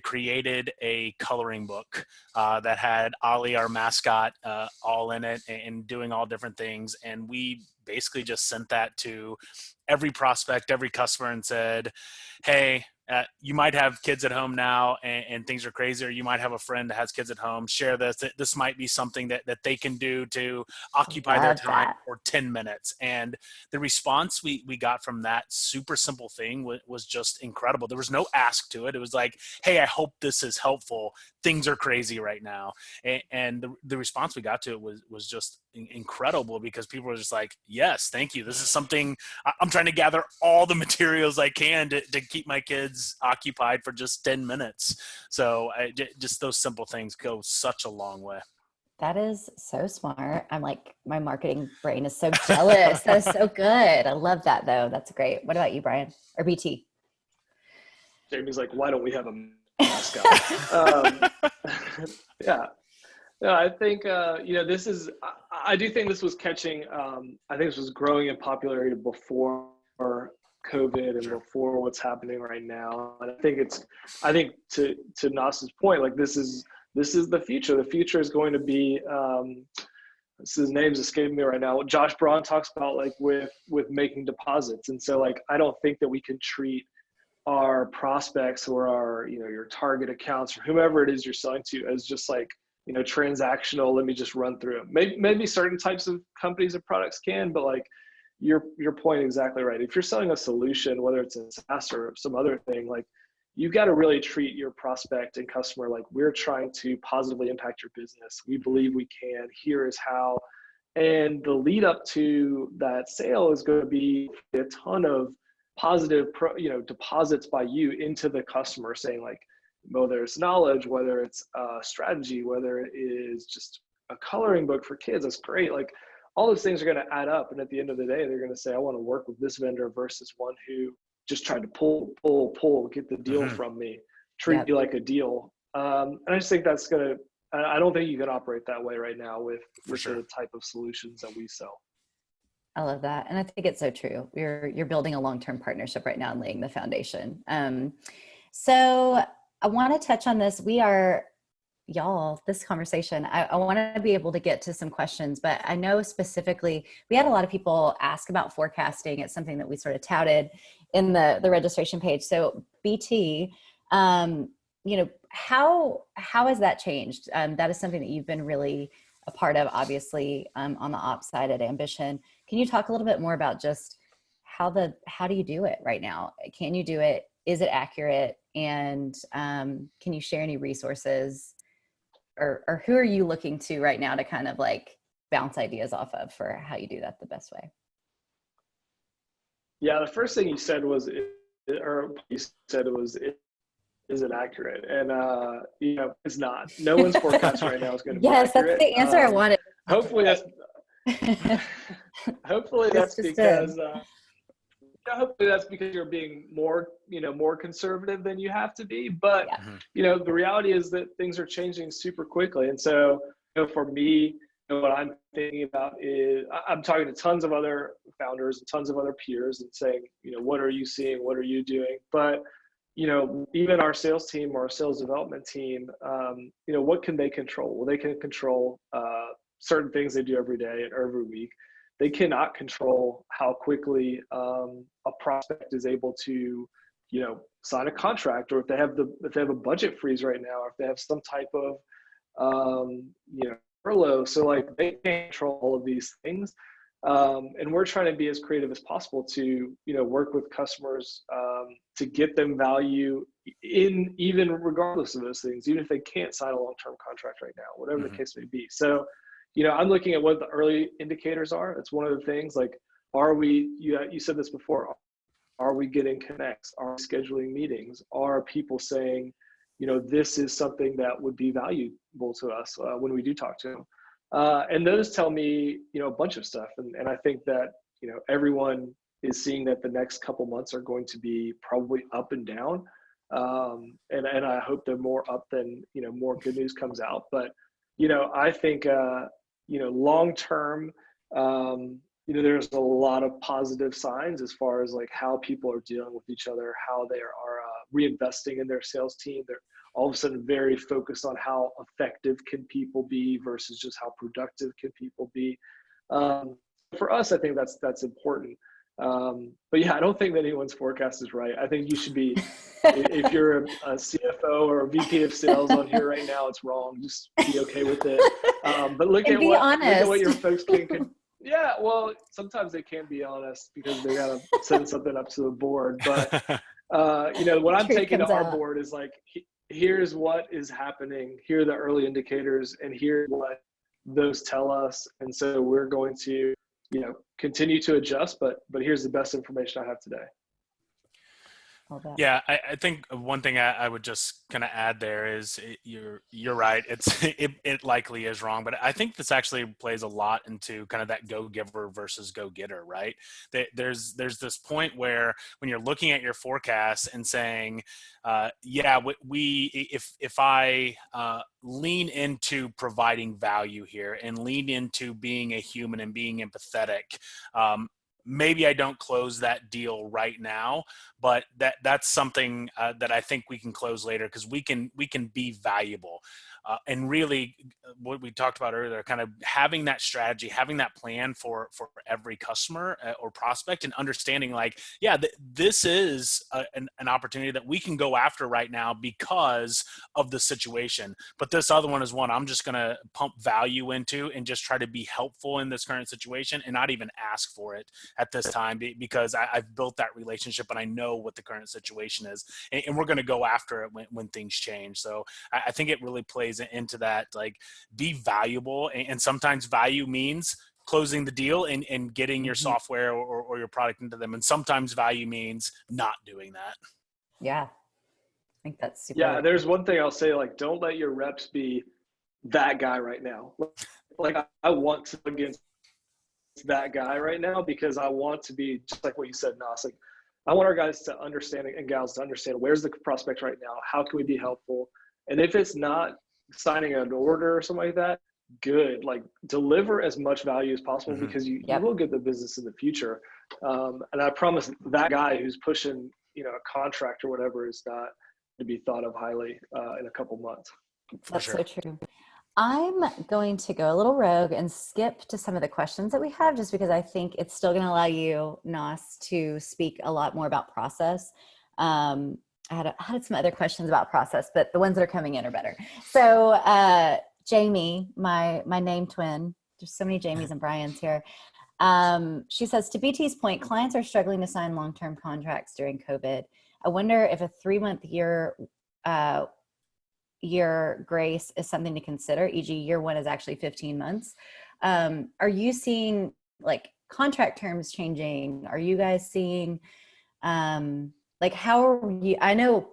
created a coloring book that had Ollie, our mascot, all in it, and doing all different things. And we basically just sent that to every prospect, every customer, and said, hey, you might have kids at home now and things are crazy, or you might have a friend that has kids at home. Share this. This might be something that they can do to occupy their Love time that. for 10 minutes. And the response we got from that super simple thing was just incredible. There was no ask to it. It was like, hey, I hope this is helpful. Things are crazy right now. And the response we got to it was just incredible, because people were just like, yes, thank you. This is something I'm trying to gather all the materials I can to keep my kids occupied for just 10 minutes. So just those simple things go such a long way. That is so smart. I'm like, my marketing brain is so jealous. That is so good. I love that though. That's great. What about you, Bryan or BT? Jamie's like, why don't we have a mascot? Yeah. No, I think, this is, I do think this was catching, I think this was growing in popularity before COVID and before what's happening right now. And I think to Naas's point, like this is the future. The future is going to be, his name's escaping me right now. Josh Braun talks about like with making deposits. And so like, I don't think that we can treat our prospects or our, your target accounts or whomever it is you're selling to as just like, transactional. Let me just run through them. Maybe certain types of companies and products can, but like your point exactly right. If you're selling a solution, whether it's a SaaS or some other thing, like you've got to really treat your prospect and customer like we're trying to positively impact your business. We believe we can. Here is how. And the lead up to that sale is going to be a ton of positive, deposits by you into the customer, saying like, whether it's knowledge, whether it's a strategy, whether it is just a coloring book for kids, that's great. Like all those things are going to add up. And at the end of the day, they're going to say, I want to work with this vendor versus one who just tried to pull, get the deal from me, treat you like a deal. And I just think that's going to, I don't think you can operate that way right now with the type of solutions that we sell. I love that. And I think it's so true. You're building a long-term partnership right now and laying the foundation. So I want to touch on this. This conversation, I want to be able to get to some questions, but I know specifically we had a lot of people ask about forecasting. It's something that we sort of touted in the registration page. So BT, how has that changed? That is something that you've been really a part of, obviously, on the ops side at Ambition. Can you talk a little bit more about just how do you do it right now? Can you do it? Is it accurate? And can you share any resources or who are you looking to right now to kind of like bounce ideas off of for how you do that the best way? Yeah, the first thing you said was, is it accurate? And, it's not. No one's forecast right now is going to be accurate. Yes, that's the answer I wanted. Hopefully that's because hopefully that's because you're being more conservative than you have to be. But the reality is that things are changing super quickly. And so for me, what I'm thinking about is I'm talking to tons of other founders and tons of other peers and saying, what are you seeing? What are you doing? But even our sales team or our sales development team, what can they control? Well, they can control certain things they do every day and every week. They cannot control how quickly a prospect is able to, sign a contract, or if they have a budget freeze right now, or if they have some type of, furlough. So like they can't control all of these things. And we're trying to be as creative as possible to, work with customers to get them value even regardless of those things, even if they can't sign a long-term contract right now, whatever the case may be. So, I'm looking at what the early indicators are. That's one of the things. Like, you said this before, are we getting connects? Are we scheduling meetings? Are people saying, this is something that would be valuable to us when we do talk to them? And those tell me, a bunch of stuff. And I think that, everyone is seeing that the next couple months are going to be probably up and down. And I hope they're more up than, more good news comes out. But, I think, long-term, there's a lot of positive signs as far as like how people are dealing with each other, how they are reinvesting in their sales team. They're all of a sudden very focused on how effective can people be versus just how productive can people be. For us, I think that's important. But yeah, I don't think that anyone's forecast is right. I think you should be, if you're a CFO or a VP of sales on here right now, it's wrong. Just be okay with it. But look And at be what your honest. folks can. Yeah, well, sometimes they can be honest because they gotta send something up to the board. But what The I'm truth taking to comes our out. board is like, here's what is happening. Here are the early indicators, and here's what those tell us. And so we're going to, continue to adjust. But here's the best information I have today. All that. Yeah, I think one thing I would just kind of add there is you're right. It likely is wrong, but I think this actually plays a lot into kind of that go giver versus go getter, right? There's this point where when you're looking at your forecast and saying, if I lean into providing value here and lean into being a human and being empathetic, maybe I don't close that deal right now, but that's something that I think we can close later because we can be valuable. And really what we talked about earlier, kind of having that strategy, having that plan for every customer or prospect, and understanding like, this is an opportunity that we can go after right now because of the situation. But this other one is one I'm just going to pump value into and just try to be helpful in this current situation and not even ask for it at this time because I've built that relationship and I know what the current situation is, and we're going to go after it when things change. So I think it really plays into that, like, be valuable, and sometimes value means closing the deal and getting your software or your product into them, and sometimes value means not doing that. Yeah, I think that's super. Yeah, there's one thing I'll say, like, don't let your reps be that guy right now. Like, I want to against that guy right now because I want to be just like what you said, Naas. Like, I want our guys to understand and gals to understand where's the prospect right now, how can we be helpful, and if it's not signing an order or something like that, good. Like, deliver as much value as possible because you will get the business in the future. And I promise that guy who's pushing, a contract or whatever is not to be thought of highly in a couple months. That's so true. I'm going to go a little rogue and skip to some of the questions that we have, just because I think it's still going to allow you, Naas, to speak a lot more about process. I had some other questions about process, but the ones that are coming in are better. So Jamie, my name twin, there's so many Jamies and Bryans here. She says, to BT's point, clients are struggling to sign long-term contracts during COVID. I wonder if a 3-month year grace is something to consider, e.g. year 1 is actually 15 months. Are you seeing like contract terms changing? Are you guys seeing like, how are you, I know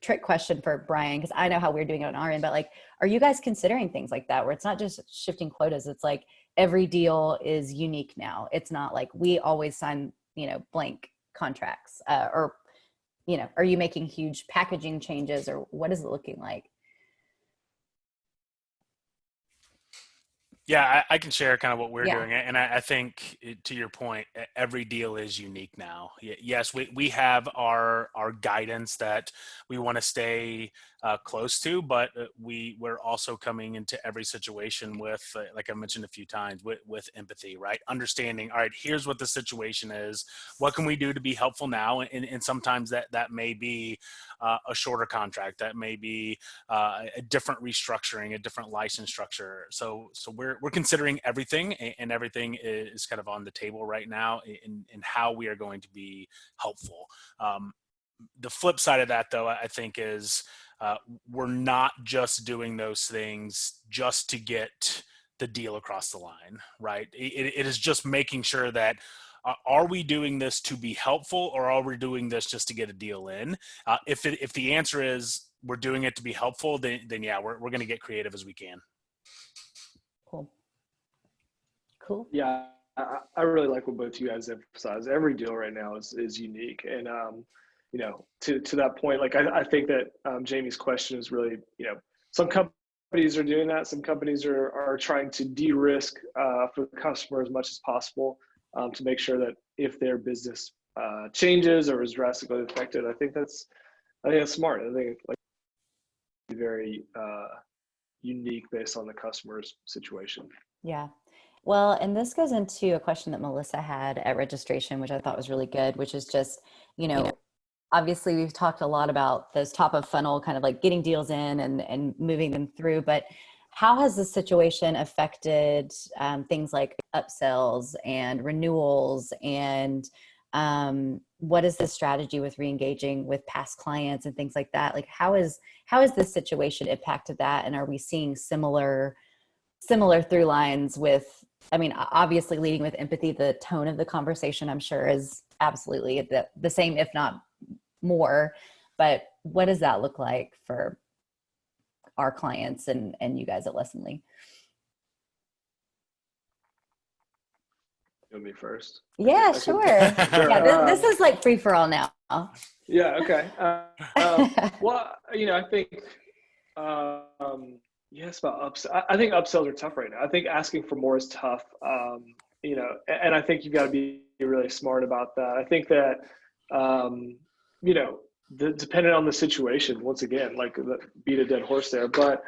trick question for Bryan, because I know how we're doing it on our end, but like, are you guys considering things like that where it's not just shifting quotas, it's like every deal is unique now? It's not like we always sign, blank contracts, or are you making huge packaging changes, or what is it looking like? Yeah, I can share kind of what we're Yeah. doing. And I think, to your point, every deal is unique now. Yes, we have our guidance that we want to stay close to, but we're also coming into every situation with, like I mentioned a few times, with empathy, right? Understanding, all right, here's what the situation is. What can we do to be helpful now? And sometimes that may be a shorter contract, that may be a different restructuring, a different license structure. So we're considering everything, and everything is kind of on the table right now in how we are going to be helpful. The flip side of that, though, I think is we're not just doing those things just to get the deal across the line, right? It is just making sure that are we doing this to be helpful, or are we doing this just to get a deal in? If the answer is we're doing it to be helpful, then yeah, we're going to get creative as we can. Cool. Yeah, I really like what both you guys emphasize. Every deal right now is unique, and to that point, like I think that Jamie's question is really, some companies are doing that. Some companies are trying to de-risk for the customer as much as possible, to make sure that if their business changes or is drastically affected, I think that's smart. I think it's like very unique based on the customer's situation. Yeah. Well, and this goes into a question that Melissa had at registration, which I thought was really good, which is just, you know, obviously we've talked a lot about those top of funnel kind of like getting deals in and moving them through, but how has this situation affected things like upsells and renewals, and what is the strategy with reengaging with past clients and things like that? Like how is this situation impacted that, and are we seeing similar through lines with, I mean, obviously leading with empathy, the tone of the conversation I'm sure is absolutely the same, if not more, but what does that look like for our clients and you guys at Lessonly? You want me first? Yeah, sure. Sure. Yeah, this is like free for all now. Yeah. Okay. Well, you know, I think, yes, about upsells. I think upsells are tough right now. I think asking for more is tough. You know, and I think you've got to be really smart about that. I think that, you know, depending on the situation, once again, like beat a dead horse there, but,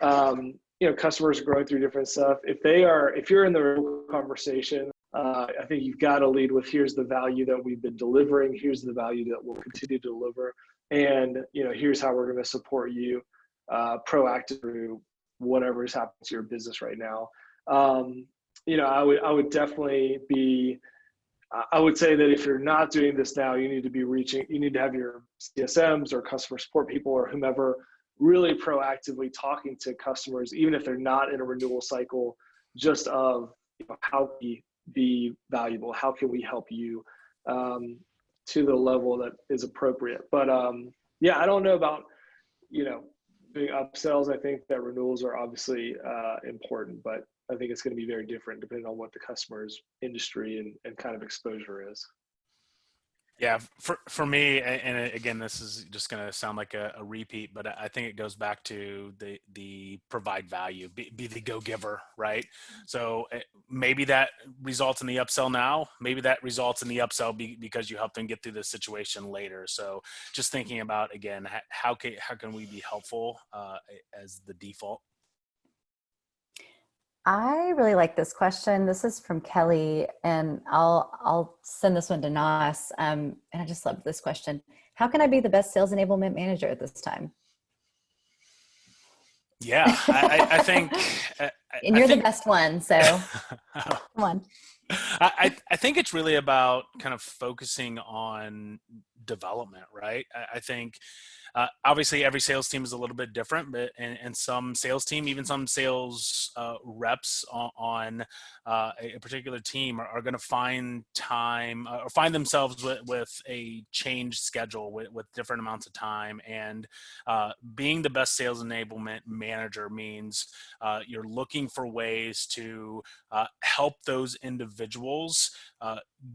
you know, customers are going through different stuff. If you're in the conversation, I think you've got to lead with, here's the value that we've been delivering. Here's the value that we'll continue to deliver. And, you know, here's how we're going to support you proactive through whatever is happening to your business right now. You know, I would definitely be, I would say that if you're not doing this now, you need to have your CSMs or customer support people or whomever really proactively talking to customers, even if they're not in a renewal cycle, just of, you know, how can we be valuable? How can we help you to the level that is appropriate? But yeah, I don't know about, you know, big upsells. I think that renewals are obviously important, but I think it's going to be very different depending on what the customer's industry and kind of exposure is. Yeah, for me, and again, this is just going to sound like a repeat, but I think it goes back to the provide value, be the go-giver, right? So maybe that results in the upsell now, maybe that results in the upsell because you help them get through this situation later. So just thinking about, again, how can we be helpful as the default? I really like this question. This is from Kelly, and I'll send this one to Naas. And I just love this question. How can I be the best sales enablement manager at this time? Yeah, I think, and you're the best one, so come on. I think it's really about kind of focusing on development, right? I think obviously every sales team is a little bit different, but and some sales team, even some sales reps on a particular team are going to find time or find themselves with a changed schedule with different amounts of time. And being the best sales enablement manager means you're looking for ways to help those individuals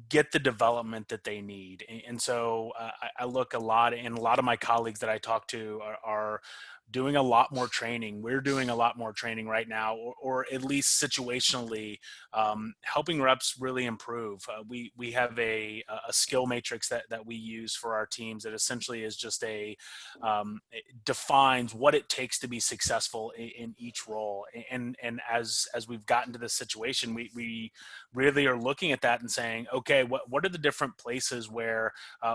get the development that they need. And so I look a lot, and a lot of my colleagues that I talk to are doing a lot more training. We're doing a lot more training right now, or at least situationally, helping reps really improve. We have a skill matrix that we use for our teams that essentially is just it defines what it takes to be successful in each role. And as we've gotten to this situation, we really are looking at that and saying, okay, what are the different places where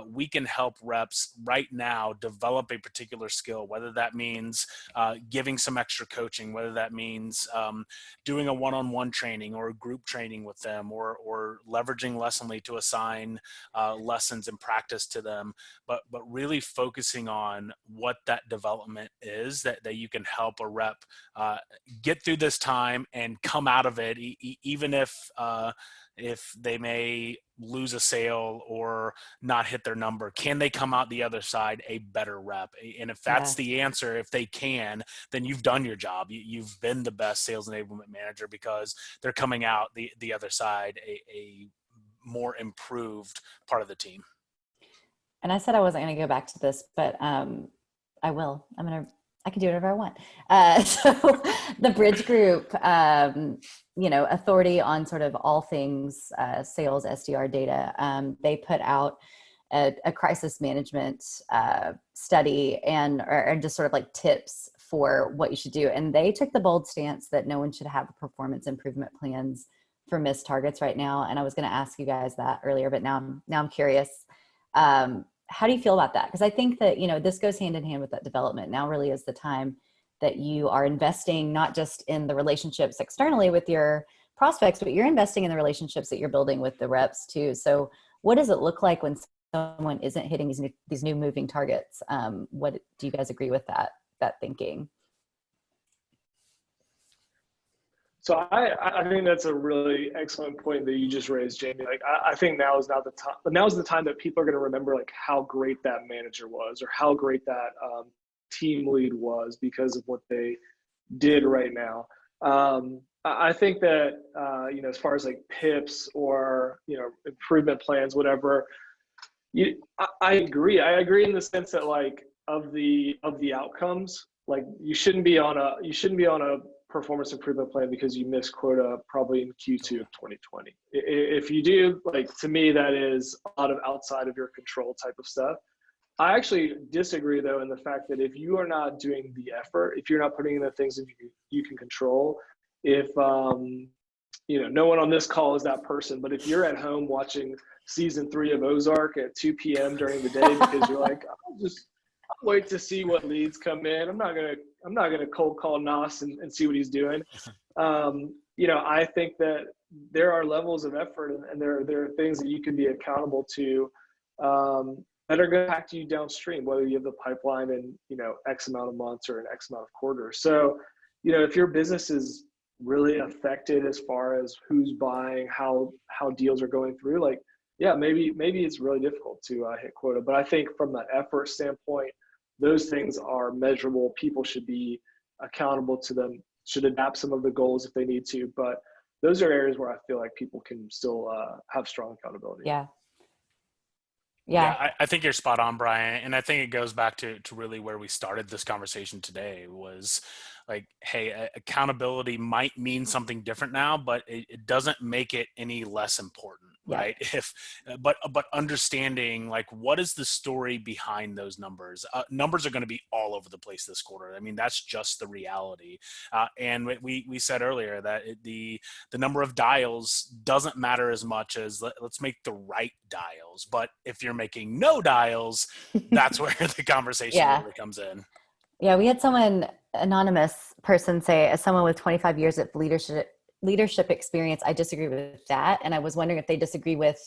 we can help reps right now develop a particular skill, whether that means giving some extra coaching, whether that means doing a one-on-one training or a group training with them, or leveraging Lessonly to assign lessons and practice to them, but really focusing on what that development is that you can help a rep get through this time and come out of it, even if they may lose a sale or not hit their number. Can they come out the other side a better rep? And if that's the answer, if they can, then you've done your job. You've been the best sales enablement manager because they're coming out the other side a more improved part of the team. And I said I wasn't going to go back to this, but I will. I can do whatever I want. So the Bridge Group, authority on sort of all things sales SDR data, they put out a crisis management study or just sort of like tips for what you should do. And they took the bold stance that no one should have performance improvement plans for missed targets right now. And I was going to ask you guys that earlier, but now I'm curious. How do you feel about that? Because I think that, this goes hand in hand with that development. Now really is the time that you are investing not just in the relationships externally with your prospects, but you're investing in the relationships that you're building with the reps too. So what does it look like when someone isn't hitting these new moving targets? What do you guys agree with that thinking? So I think that's a really excellent point that you just raised, Jamie. Like I think now is not the time. Now is the time that people are going to remember like how great that manager was, or how great that team lead was because of what they did right now. I think that as far as like PIPs or improvement plans, whatever. I agree. I agree in the sense that like of the outcomes, like you shouldn't be on a performance improvement plan because you missed quota probably in Q2 of 2020. If you do, like to me, that is a lot of outside of your control type of stuff. I actually disagree though in the fact that if you are not doing the effort, if you're not putting in the things that you can control, if no one on this call is that person, but if you're at home watching season 3 of Ozark at 2 p.m. during the day because you're like, I'll wait to see what leads come in. I'm not gonna cold call Naas and see what he's doing. I think that there are levels of effort and there are things that you can be accountable to that are going to impact you downstream, whether you have the pipeline in X amount of months or in X amount of quarters. So, if your business is really affected as far as who's buying, how deals are going through, like, yeah, maybe it's really difficult to hit quota. But I think from an effort standpoint, those things are measurable. People should be accountable to them, should adapt some of the goals if they need to. But those are areas where I feel like people can still have strong accountability. Yeah. I think you're spot on, Bryan. And I think it goes back to really where we started this conversation today was like, hey, accountability might mean something different now, but it doesn't make it any less important, right? But understanding like, what is the story behind those numbers? Numbers are going to be all over the place this quarter. I mean, that's just the reality. And we said earlier that the number of dials doesn't matter as much as let's make the right dials. But if you're making no dials, that's where the conversation really comes in. Yeah, we had someone, anonymous person, say, as someone with 25 years of leadership experience, I disagree with that. And I was wondering if they disagree with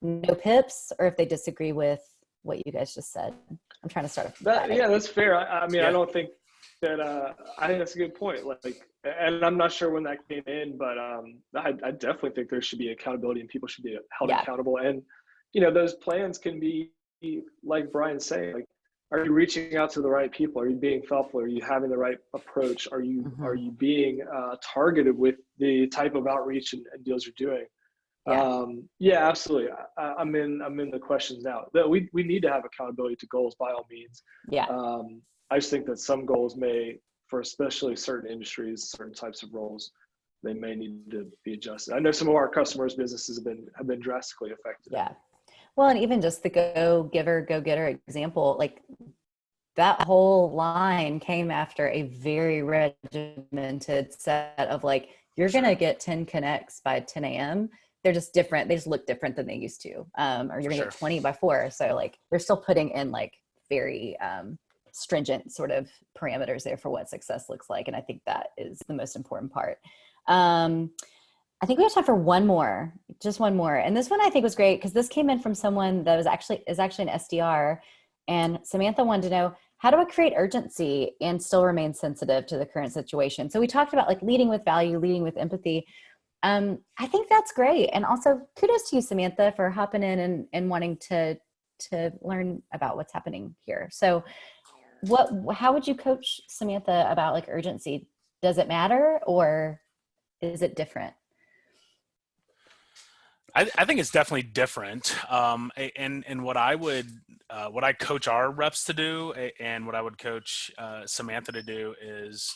no pips or if they disagree with what you guys just said. I'm trying to start that. Yeah, that's fair. I mean, I don't think that. I think that's a good point. Like, and I'm not sure when that came in, but I definitely think there should be accountability and people should be held accountable. And those plans can be like Bryan's saying, like, are you reaching out to the right people? Are you being thoughtful? Are you having the right approach? Are you being targeted with the type of outreach and deals you're doing? Yeah, absolutely. I'm in the questions now. We need to have accountability to goals by all means. I just think that some goals may, for especially certain industries, certain types of roles, they may need to be adjusted. I know some of our customers' businesses have been drastically affected. Well, and even just the go giver, go getter example, like that whole line came after a very regimented set of like, you're going to get 10 connects by 10 a.m. They're just different. They just look different than they used to. Or you're going to get 20 by 4. So like they're still putting in like very stringent sort of parameters there for what success looks like. And I think that is the most important part. I think we have time for just one more. And this one I think was great because this came in from someone that is actually an SDR. And Samantha wanted to know, how do I create urgency and still remain sensitive to the current situation? So we talked about like leading with value, leading with empathy. I think that's great. And also kudos to you, Samantha, for hopping in and wanting to learn about what's happening here. So how would you coach Samantha about like urgency? Does it matter or is it different? I think it's definitely different. And what I coach our reps to do and what I would coach Samantha to do is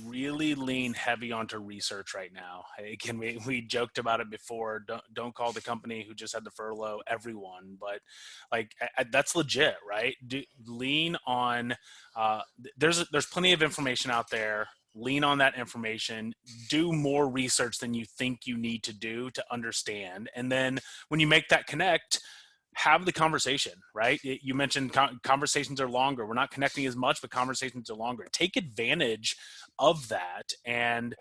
really lean heavy onto research right now. Again, we joked about it before. Don't call the company who just had to furlough everyone, but like that's legit, right? Lean on. There's plenty of information out there lean on that information, do more research than you think you need to do to understand. And then when you make that connect, have the conversation, right? You mentioned conversations are longer. We're not connecting as much, but conversations are longer. Take advantage of that. And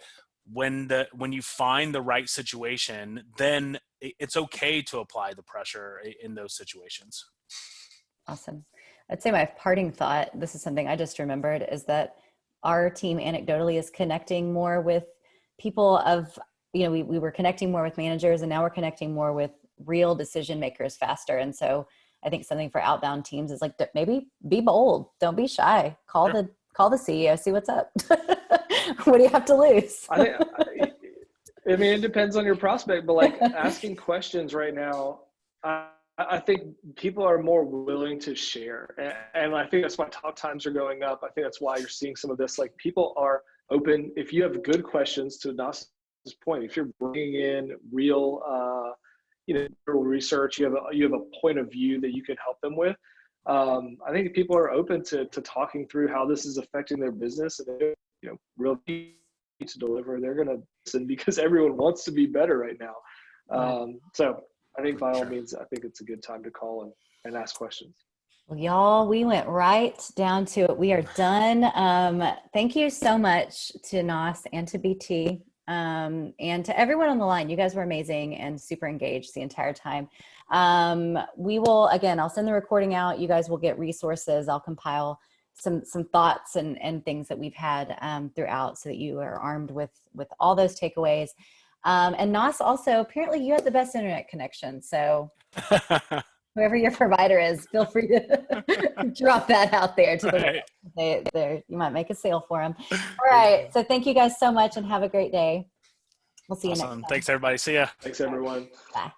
when you find the right situation, then it's okay to apply the pressure in those situations. Awesome. I'd say my parting thought, this is something I just remembered, is that our team anecdotally is connecting more with people of, you know, we were connecting more with managers, and now we're connecting more with real decision makers faster. And so I think something for outbound teams is like, maybe be bold. Don't be shy. Call the CEO, see what's up. What do you have to lose? I mean, it depends on your prospect, but like asking questions right now, I think people are more willing to share. And I think that's why talk times are going up. I think that's why you're seeing some of this. Like, people are open. If you have good questions, to Naas's point, if you're bringing in real, real research, you have a point of view that you can help them with. I think people are open to talking through how this is affecting their business, and real to deliver. They're going to listen because everyone wants to be better right now. So I think by all means, I think it's a good time to call and ask questions. Well, y'all, we went right down to it. We are done. Thank you so much to Naas and to BT, and to everyone on the line. You guys were amazing and super engaged the entire time. We will, again, I'll send the recording out. You guys will get resources. I'll compile some thoughts and things that we've had throughout, so that you are armed with all those takeaways. And Naas, also, apparently you have the best internet connection. So whoever your provider is, feel free to drop that out there to the you might make a sale for them. All right. So thank you guys so much, and have a great day. We'll see you next time. Thanks, everybody. See ya. Thanks, everyone. Bye.